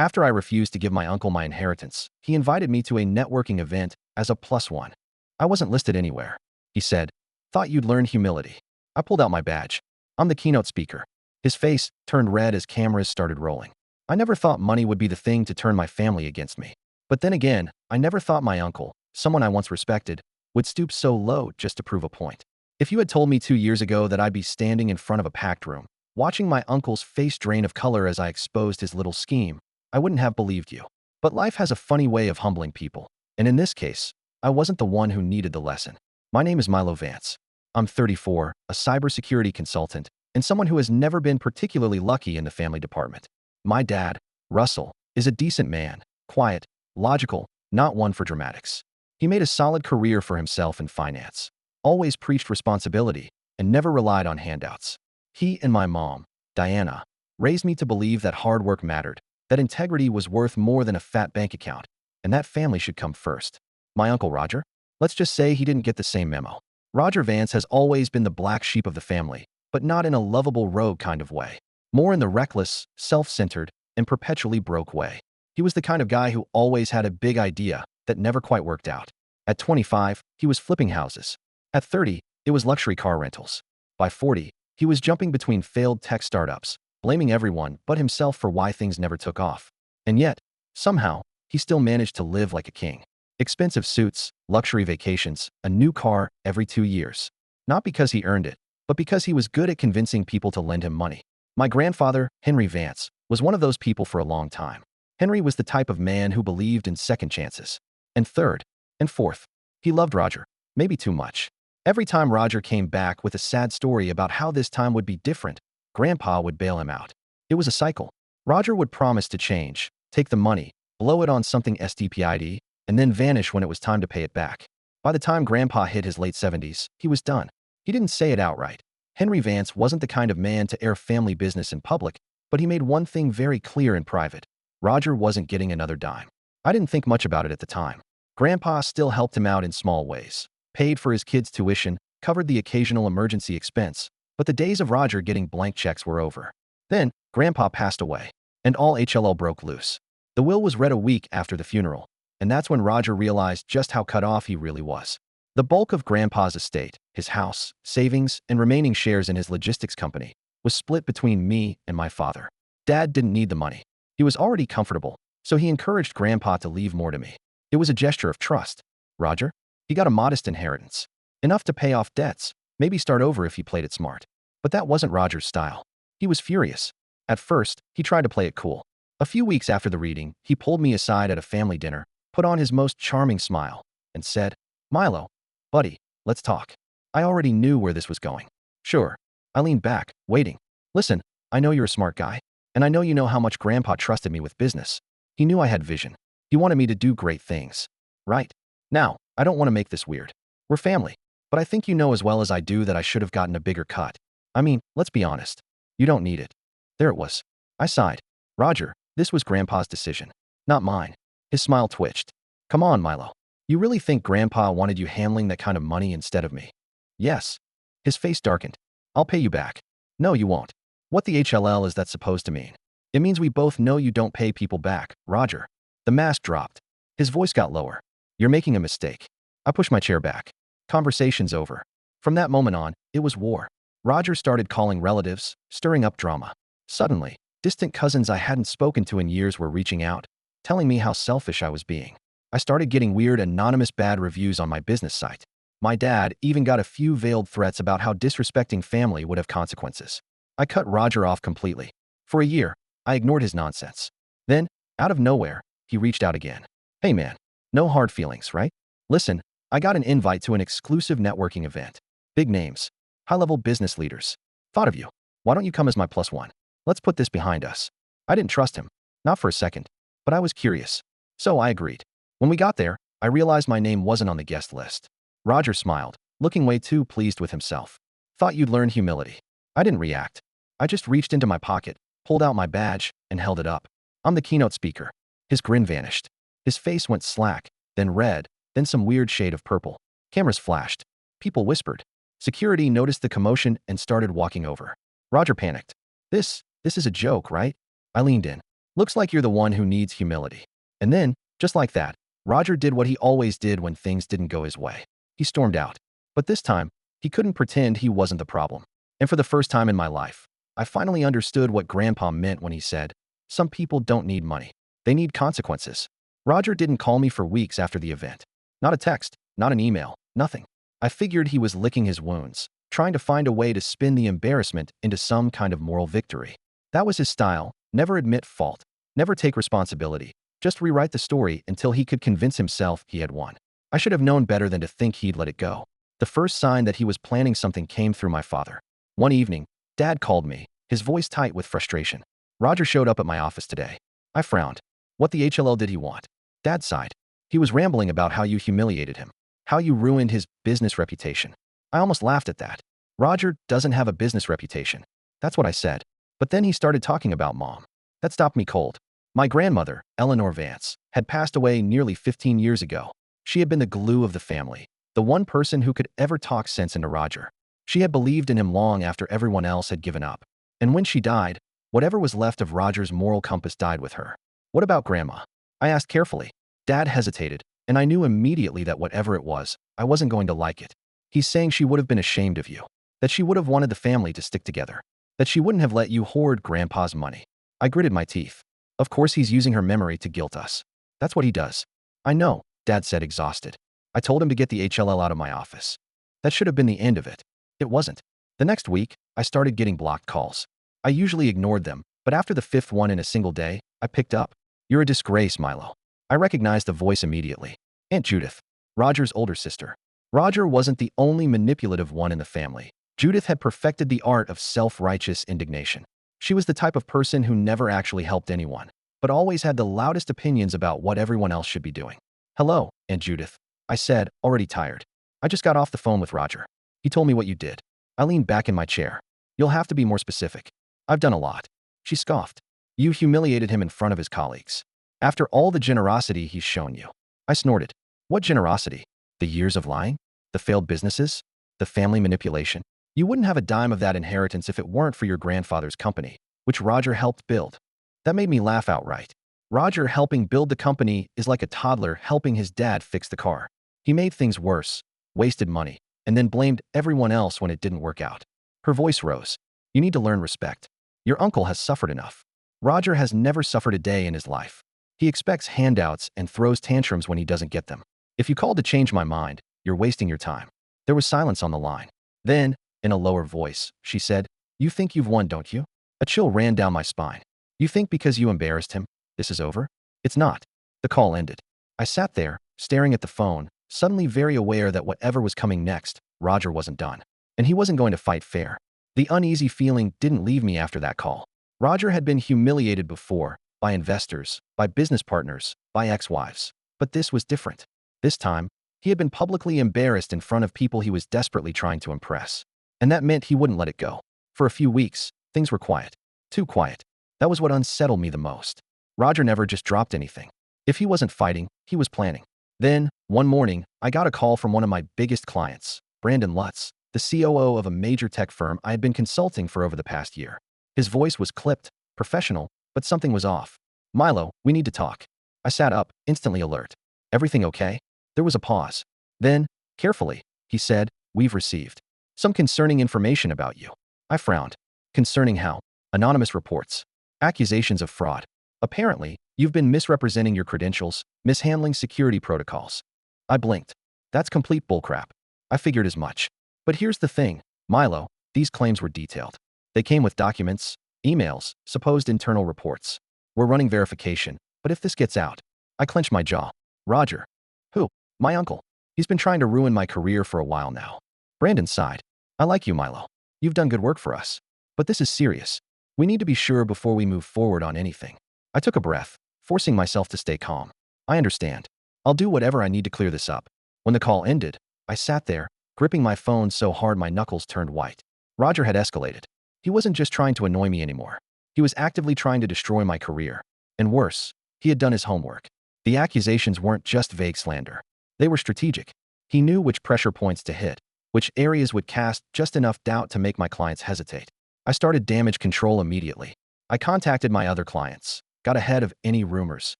After I refused to give my uncle my inheritance, he invited me to a networking event as a +1. I wasn't listed anywhere. He said, "Thought you'd learn humility." I pulled out my badge. I'm the keynote speaker. His face turned red as cameras started rolling. I never thought money would be the thing to turn my family against me. But then again, I never thought my uncle, someone I once respected, would stoop so low just to prove a point. If you had told me 2 years ago that I'd be standing in front of a packed room, watching my uncle's face drain of color as I exposed his little scheme, I wouldn't have believed you. But life has a funny way of humbling people. And in this case, I wasn't the one who needed the lesson. My name is Milo Vance. I'm 34, a cybersecurity consultant, and someone who has never been particularly lucky in the family department. My dad, Russell, is a decent man, quiet, logical, not one for dramatics. He made a solid career for himself in finance, always preached responsibility, and never relied on handouts. He and my mom, Diana, raised me to believe that hard work mattered, that integrity was worth more than a fat bank account, and that family should come first. My uncle Roger? Let's just say he didn't get the same memo. Roger Vance has always been the black sheep of the family, but not in a lovable rogue kind of way. More in the reckless, self-centered, and perpetually broke way. He was the kind of guy who always had a big idea that never quite worked out. At 25, he was flipping houses. At 30, it was luxury car rentals. By 40, he was jumping between failed tech startups, blaming everyone but himself for why things never took off. And yet, somehow, he still managed to live like a king. Expensive suits, luxury vacations, a new car every 2 years. Not because he earned it, but because he was good at convincing people to lend him money. My grandfather, Henry Vance, was one of those people for a long time. Henry was the type of man who believed in second chances. And third, and fourth. He loved Roger, maybe too much. Every time Roger came back with a sad story about how this time would be different, Grandpa would bail him out. It was a cycle. Roger would promise to change, take the money, blow it on something stupid, and then vanish when it was time to pay it back. By the time Grandpa hit his late 70s, he was done. He didn't say it outright. Henry Vance wasn't the kind of man to air family business in public, but he made one thing very clear in private. Roger wasn't getting another dime. I didn't think much about it at the time. Grandpa still helped him out in small ways, paid for his kids' tuition, covered the occasional emergency expense, but the days of Roger getting blank checks were over. Then, Grandpa passed away, and all HLL broke loose. The will was read a week after the funeral, and that's when Roger realized just how cut off he really was. The bulk of Grandpa's estate, his house, savings, and remaining shares in his logistics company, was split between me and my father. Dad didn't need the money. He was already comfortable, so he encouraged Grandpa to leave more to me. It was a gesture of trust. Roger? He got a modest inheritance. Enough to pay off debts, maybe start over if he played it smart. But that wasn't Roger's style. He was furious. At first, he tried to play it cool. A few weeks after the reading, he pulled me aside at a family dinner, put on his most charming smile, and said, "Milo, buddy, let's talk." I already knew where this was going. Sure. I leaned back, waiting. "Listen, I know you're a smart guy, and I know you know how much Grandpa trusted me with business. He knew I had vision. He wanted me to do great things. Right? Now, I don't want to make this weird. We're family, but I think you know as well as I do that I should have gotten a bigger cut. I mean, let's be honest. You don't need it." There it was. I sighed. "Roger, this was Grandpa's decision, not mine." His smile twitched. "Come on, Milo. You really think Grandpa wanted you handling that kind of money instead of me?" "Yes." His face darkened. "I'll pay you back." "No, you won't." "What the HLL is that supposed to mean?" "It means we both know you don't pay people back, Roger." The mask dropped. His voice got lower. "You're making a mistake." I pushed my chair back. "Conversation's over." From that moment on, it was war. Roger started calling relatives, stirring up drama. Suddenly, distant cousins I hadn't spoken to in years were reaching out, telling me how selfish I was being. I started getting weird anonymous bad reviews on my business site. My dad even got a few veiled threats about how disrespecting family would have consequences. I cut Roger off completely. For a year, I ignored his nonsense. Then, out of nowhere, he reached out again. "Hey man, no hard feelings, right? Listen, I got an invite to an exclusive networking event. Big names, high-level business leaders. Thought of you. Why don't you come as my +1? Let's put this behind us." I didn't trust him. Not for a second. But I was curious. So I agreed. When we got there, I realized my name wasn't on the guest list. Roger smiled, looking way too pleased with himself. "Thought you'd learn humility." I didn't react. I just reached into my pocket, pulled out my badge, and held it up. "I'm the keynote speaker." His grin vanished. His face went slack, then red, then some weird shade of purple. Cameras flashed. People whispered. Security noticed the commotion and started walking over. Roger panicked. This is a joke, right?" I leaned in. Looks like you're the one who needs humility. And then, just like that, Roger did what he always did when things didn't go his way. He stormed out. But this time, he couldn't pretend he wasn't the problem. And for the first time in my life, I finally understood what Grandpa meant when he said, "Some people don't need money. They need consequences." Roger didn't call me for weeks after the event. Not a text, not an email, nothing. I figured he was licking his wounds, trying to find a way to spin the embarrassment into some kind of moral victory. That was his style: never admit fault, never take responsibility, just rewrite the story until he could convince himself he had won. I should have known better than to think he'd let it go. The first sign that he was planning something came through my father. One evening, Dad called me, his voice tight with frustration. "Roger showed up at my office today." I frowned. What the HLL did he want? Dad sighed. "He was rambling about how you humiliated him, how you ruined his business reputation." I almost laughed at that. "Roger doesn't have a business reputation." That's what I said. But then he started talking about Mom. That stopped me cold. My grandmother, Eleanor Vance, had passed away nearly 15 years ago. She had been the glue of the family, the one person who could ever talk sense into Roger. She had believed in him long after everyone else had given up. And when she died, whatever was left of Roger's moral compass died with her. "What about Grandma?" I asked carefully. Dad hesitated, and I knew immediately that whatever it was, I wasn't going to like it. "He's saying she would have been ashamed of you, that she would have wanted the family to stick together, that she wouldn't have let you hoard Grandpa's money." I gritted my teeth. "Of course he's using her memory to guilt us. That's what he does." "I know," Dad said, exhausted. "I told him to get the HLL out of my office. That should have been the end of it. It wasn't." The next week, I started getting blocked calls. I usually ignored them, but after the fifth one in a single day, I picked up. "You're a disgrace, Milo." I recognized the voice immediately. Aunt Judith, Roger's older sister. Roger wasn't the only manipulative one in the family. Judith had perfected the art of self-righteous indignation. She was the type of person who never actually helped anyone, but always had the loudest opinions about what everyone else should be doing. "Hello, Aunt Judith," I said, already tired. "I just got off the phone with Roger. He told me what you did." I leaned back in my chair. "You'll have to be more specific." "I've done a lot." She scoffed. "You humiliated him in front of his colleagues. After all the generosity he's shown you." I snorted. "What generosity? The years of lying? The failed businesses? The family manipulation? You wouldn't have a dime of that inheritance if it weren't for your grandfather's company, which Roger helped build." That made me laugh outright. Roger helping build the company is like a toddler helping his dad fix the car. He made things worse, wasted money, and then blamed everyone else when it didn't work out. Her voice rose. "You need to learn respect. Your uncle has suffered enough. Roger has never suffered a day in his life. He expects handouts and throws tantrums when he doesn't get them. If you called to change my mind, you're wasting your time." There was silence on the line. Then, in a lower voice, she said, "You think you've won, don't you?" A chill ran down my spine. "You think because you embarrassed him, this is over? It's not." The call ended. I sat there, staring at the phone, suddenly very aware that whatever was coming next, Roger wasn't done. And he wasn't going to fight fair. The uneasy feeling didn't leave me after that call. Roger had been humiliated before, by investors, by business partners, by ex-wives. But this was different. This time, he had been publicly embarrassed in front of people he was desperately trying to impress. And that meant he wouldn't let it go. For a few weeks, things were quiet. Too quiet. That was what unsettled me the most. Roger never just dropped anything. If he wasn't fighting, he was planning. Then, one morning, I got a call from one of my biggest clients, Brandon Lutz, the COO of a major tech firm I had been consulting for over the past year. His voice was clipped, professional, but something was off. "Milo, we need to talk." I sat up, instantly alert. "Everything okay?" There was a pause. Then, carefully, he said, "We've received some concerning information about you." I frowned. "Concerning how?" "Anonymous reports. Accusations of fraud. Apparently, you've been misrepresenting your credentials, mishandling security protocols." I blinked. "That's complete bullcrap." I figured as much. But here's the thing, Milo, these claims were detailed. They came with documents, emails, supposed internal reports. We're running verification, but if this gets out, I clenched my jaw. "Roger." "Who?" "My uncle. He's been trying to ruin my career for a while now." Brandon sighed. "I like you, Milo. You've done good work for us. But this is serious. We need to be sure before we move forward on anything." I took a breath, forcing myself to stay calm. "I understand. I'll do whatever I need to clear this up." When the call ended, I sat there, gripping my phone so hard my knuckles turned white. Roger had escalated. He wasn't just trying to annoy me anymore. He was actively trying to destroy my career. And worse, he had done his homework. The accusations weren't just vague slander. They were strategic. He knew which pressure points to hit, which areas would cast just enough doubt to make my clients hesitate. I started damage control immediately. I contacted my other clients, got ahead of any rumors,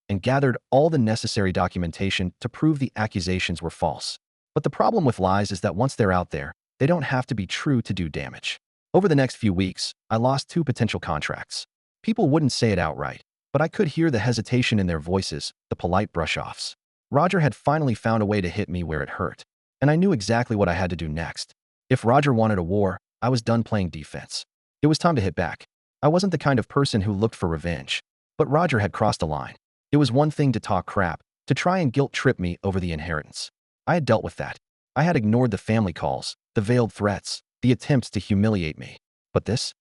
and gathered all the necessary documentation to prove the accusations were false. But the problem with lies is that once they're out there, they don't have to be true to do damage. Over the next few weeks, I lost 2 potential contracts. People wouldn't say it outright, but I could hear the hesitation in their voices, the polite brush-offs. Roger had finally found a way to hit me where it hurt, and I knew exactly what I had to do next. If Roger wanted a war, I was done playing defense. It was time to hit back. I wasn't the kind of person who looked for revenge, but Roger had crossed a line. It was one thing to talk crap, to try and guilt-trip me over the inheritance. I had dealt with that. I had ignored the family calls, the veiled threats, the attempts to humiliate me. But this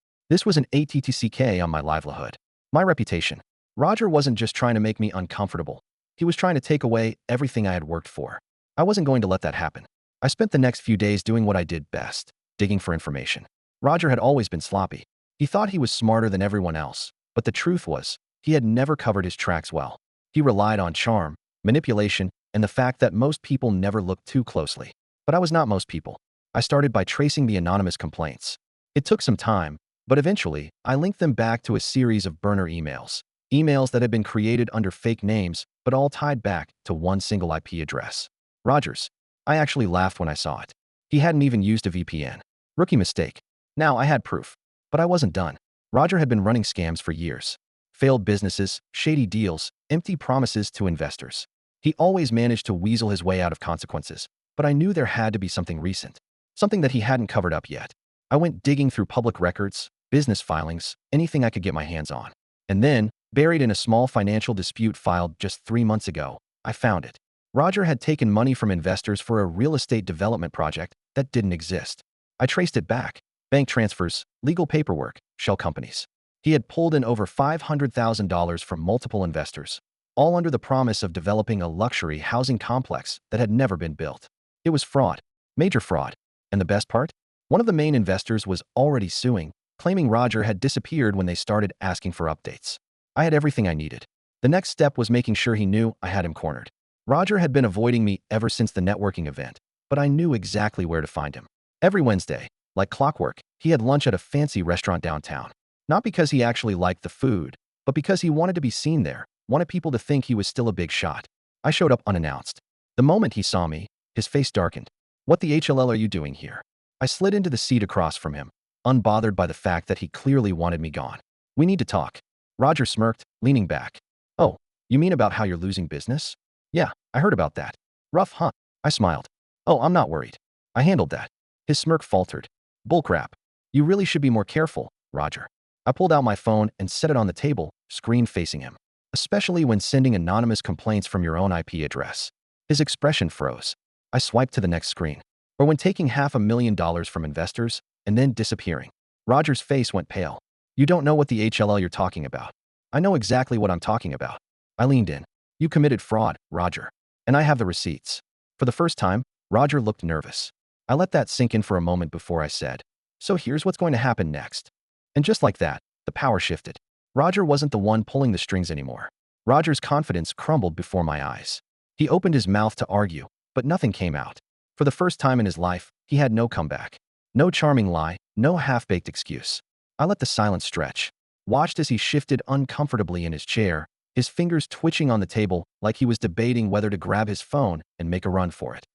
was an ATTCK on my livelihood. My reputation. Roger wasn't just trying to make me uncomfortable. He was trying to take away everything I had worked for. I wasn't going to let that happen. I spent the next few days doing what I did best, digging for information. Roger had always been sloppy. He thought he was smarter than everyone else, but the truth was, he had never covered his tracks well. He relied on charm, manipulation, and the fact that most people never looked too closely. But I was not most people. I started by tracing the anonymous complaints. It took some time, but eventually, I linked them back to a series of burner emails. Emails that had been created under fake names, but all tied back to one single IP address. Rogers. I actually laughed when I saw it. He hadn't even used a VPN. Rookie mistake. Now I had proof. But I wasn't done. Roger had been running scams for years. Failed businesses, shady deals, empty promises to investors. He always managed to weasel his way out of consequences, but I knew there had to be something recent. Something that he hadn't covered up yet. I went digging through public records, business filings, anything I could get my hands on. And then, buried in a small financial dispute filed just 3 months ago, I found it. Roger had taken money from investors for a real estate development project that didn't exist. I traced it back. Bank transfers, legal paperwork, shell companies. He had pulled in over $500,000 from multiple investors, all under the promise of developing a luxury housing complex that had never been built. It was fraud. Major fraud. And the best part? One of the main investors was already suing, claiming Roger had disappeared when they started asking for updates. I had everything I needed. The next step was making sure he knew I had him cornered. Roger had been avoiding me ever since the networking event, but I knew exactly where to find him. Every Wednesday, like clockwork, he had lunch at a fancy restaurant downtown. Not because he actually liked the food, but because he wanted to be seen there, wanted people to think he was still a big shot. I showed up unannounced. The moment he saw me, his face darkened. "What the HLL are you doing here?" I slid into the seat across from him, unbothered by the fact that he clearly wanted me gone. "We need to talk." Roger smirked, leaning back. "Oh, you mean about how you're losing business?" "Yeah, I heard about that." "Rough, huh?" I smiled. "Oh, I'm not worried. I handled that." His smirk faltered. "Bullcrap. You really should be more careful, Roger." I pulled out my phone and set it on the table, screen facing him. "Especially when sending anonymous complaints from your own IP address." His expression froze. I swiped to the next screen. "Or when taking $500,000 from investors and then disappearing." Roger's face went pale. "You don't know what the HLL you're talking about." "I know exactly what I'm talking about." I leaned in. "You committed fraud, Roger. And I have the receipts." For the first time, Roger looked nervous. I let that sink in for a moment before I said, "So here's what's going to happen next." And just like that, the power shifted. Roger wasn't the one pulling the strings anymore. Roger's confidence crumbled before my eyes. He opened his mouth to argue, but nothing came out. For the first time in his life, he had no comeback. No charming lie, no half-baked excuse. I let the silence stretch, watched as he shifted uncomfortably in his chair, his fingers twitching on the table like he was debating whether to grab his phone and make a run for it.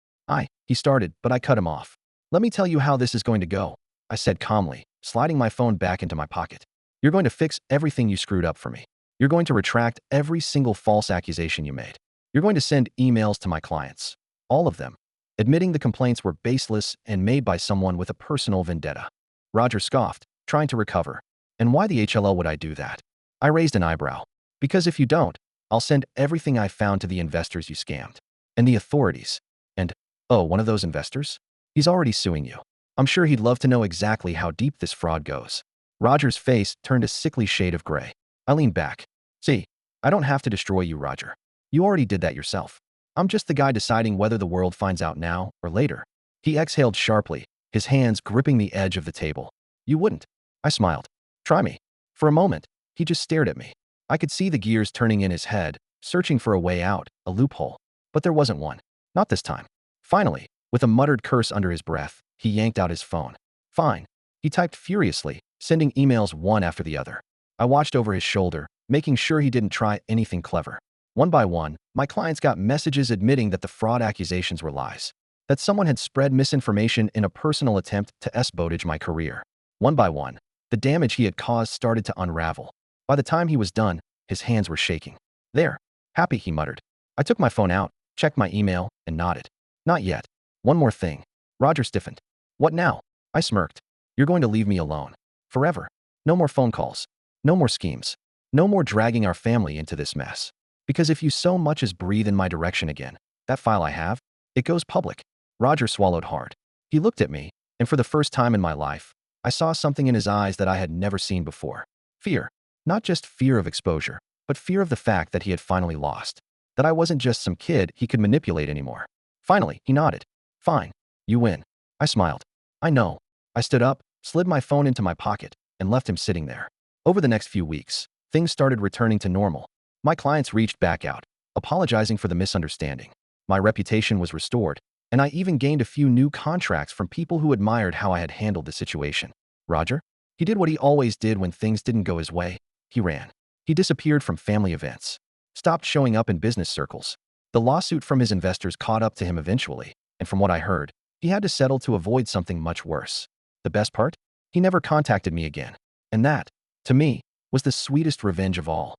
He started, but I cut him off. "Let me tell you how this is going to go," I said calmly, sliding my phone back into my pocket. "You're going to fix everything you screwed up for me. You're going to retract every single false accusation you made. You're going to send emails to my clients. All of them. Admitting the complaints were baseless and made by someone with a personal vendetta." Roger scoffed, trying to recover. "And why the HLL would I do that?" I raised an eyebrow. "Because if you don't, I'll send everything I found to the investors you scammed. And the authorities. And, oh, one of those investors? He's already suing you. I'm sure he'd love to know exactly how deep this fraud goes." Roger's face turned a sickly shade of gray. I leaned back. "See, I don't have to destroy you, Roger. You already did that yourself. I'm just the guy deciding whether the world finds out now or later." He exhaled sharply, his hands gripping the edge of the table. "You wouldn't." I smiled. "Try me." For a moment, he just stared at me. I could see the gears turning in his head, searching for a way out, a loophole. But there wasn't one. Not this time. Finally, with a muttered curse under his breath, he yanked out his phone. "Fine." He typed furiously, sending emails one after the other. I watched over his shoulder, making sure he didn't try anything clever. One by one, my clients got messages admitting that the fraud accusations were lies, that someone had spread misinformation in a personal attempt to sabotage my career. One by one, the damage he had caused started to unravel. By the time he was done, his hands were shaking. "There. Happy," he muttered. I took my phone out, checked my email, and nodded. "Not yet. One more thing." Roger stiffened. "What now?" I smirked. "You're going to leave me alone. Forever. No more phone calls. No more schemes. No more dragging our family into this mess. Because if you so much as breathe in my direction again, that file I have, it goes public." Roger swallowed hard. He looked at me, and for the first time in my life, I saw something in his eyes that I had never seen before. Fear. Not just fear of exposure, but fear of the fact that he had finally lost. That I wasn't just some kid he could manipulate anymore. Finally, he nodded. "Fine. You win." I smiled. "I know." I stood up, slid my phone into my pocket, and left him sitting there. Over the next few weeks, things started returning to normal. My clients reached back out, apologizing for the misunderstanding. My reputation was restored, and I even gained a few new contracts from people who admired how I had handled the situation. Roger? He did what he always did when things didn't go his way. He ran. He disappeared from family events, stopped showing up in business circles. The lawsuit from his investors caught up to him eventually, and from what I heard, he had to settle to avoid something much worse. The best part? He never contacted me again. And that, to me, was the sweetest revenge of all.